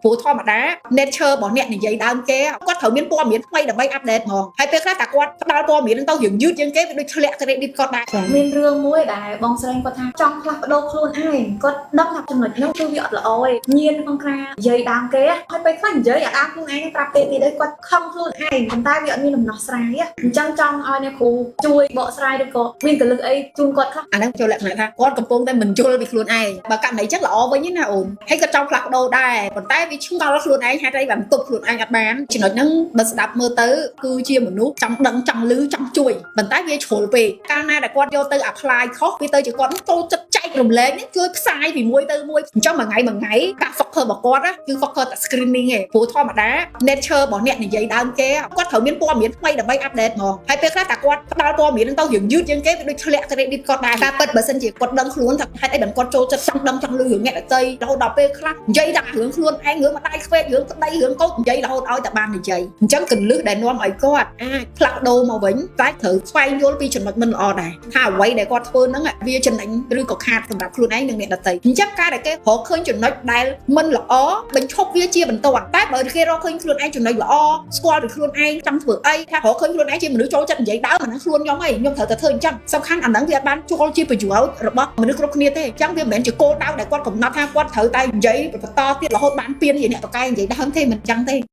ព្រោះធម្មតា nature របស់អ្នកនិយាយដើមគេគាត់ត្រូវមានព័ត៌មានថ្មីដើម្បី update ហ្មងហើយពេលខ្លះតែគាត់ផ្ដល់ព័ត៌មានទៅយើងយឺតជាងគេវាដូចធ្លាក់ credit គាត់ដែរមានរឿងមួយដែលបងស្រីគាត់ថាចង់ផ្លាស់ប្ដូរខ្លួនឯងគាត់ដឹងថាចំណុចហ្នឹងគឺវាអត់ល្អទេញៀនក្នុងការនិយាយដើមគេហើយពេលខ្លះនិយាយអាដើមខ្លួនឯងប្រាប់ពេលទៀតឲ្យគាត់ខំខ្លួនឯងប៉ុន្តែវាអត់មានដំណោះស្រាយអញ្ចឹងចង់ឲ្យអ្នកគ្រូជួយបកស្រាយឬក៏មានកលឹះអីជូនគាត់ខ្លះអាហ្នឹងចូលលក្ខណៈថាគាត់កំពុងតែមិនយល់ពីខ្លួនឯងបើករណីចឹងល្អវិញណាអូនហើយគាត់ចង់ផ្លាស់ប្ដូរដែរប៉ុន្តែវាឆ្ងល់ខ្លួនឯងហេតុអីបានទប់ខ្លួនឯងអត់បានចំណុចហ្នឹងបើស្ដាប់មើលទៅគឺជាមនុស្សចង់ដឹងចង់ឮចង់ជួយប៉ុន្តែវាជ្រុលពេកកាលណាដែលគាត់យកទៅ apply ខុសវាទៅជាគាត់ចូលចិត្តចែករំលែកជួយផ្សាយពីមួយទៅមួយអញ្ចឹងមួយថ្ងៃការ focus របស់គាត់គឺ focus តែ screening ឯងព្រោះធម្មតា nature របស់អ្នកនិយាយដើមគេគាត់ត្រូវមានព័ត៌មានថ្មីដើម្បី update ហ្មងហើយពេលខ្លះតែគាត់ផ្ដល់ព័ត៌មានទៅយើងយឺតជាងគេវាដូចធ្លាក់ credit គាត់ដែរការពិតបើសិនជាគាត់ដឹងខ្លួនថាហេតុអីបានគាត់ចូលចិត្តចង់ដឹងចង់ឮរឿងអ្នកដទៃរហូតដល់ពេលខ្លះនិយាយតែរឿងខ្លួនឯងរឿងម្ដាយខ្វែករឿងប្តីរឿងកូននិយាយរហូតឲ្យតែបាននិយាយអញ្ចឹងកលឹះដែលនាំឲ្យគាត់អាចផ្លាស់ប្ដូរមកវិញតែត្រូវស្វែងយល់ពីចំណុចមិនល្អដែរថាអ្វីដែលគាត់ធ្វើហ្នឹងវាចំណេញឬក៏ខាតសម្រាប់ខ្លួនឯងនិងអ្នកដទៃអញ្ចឹងការដែលគេរកឃើញចំណុចដែលមិនល្អបញ្ឈប់វាជាបន្ទាន់តែបើគេរកឃើញខ្លួនឯងចំណុចល្អស្គាល់ពីខ្លួនឯងចង់ធ្វើអីថារកឃើញខ្លួនឯងជាមនុស្សចូលចិត្តនិយាយដើមអាហ្នឹងខ្លួនខ្ញុំអីខ្ញុំត្រូវតែធ្វើអញ្ចឹងសំខាន់អាហ្នឹងវាអត់បានចូលជាប្រយោជន៍របស់មនុស្សគ្រប់គ្នាទេអញ្ចឹងវាមិនមែនជាគោលដៅដែលគាត់កំណត់ថាគាត់ត្រូវតែនិយាយបន្តទៀតរហូតបានពៀនជាអ្នកបកកែនិយាយដើមទេមិនអញ្ចឹងទេ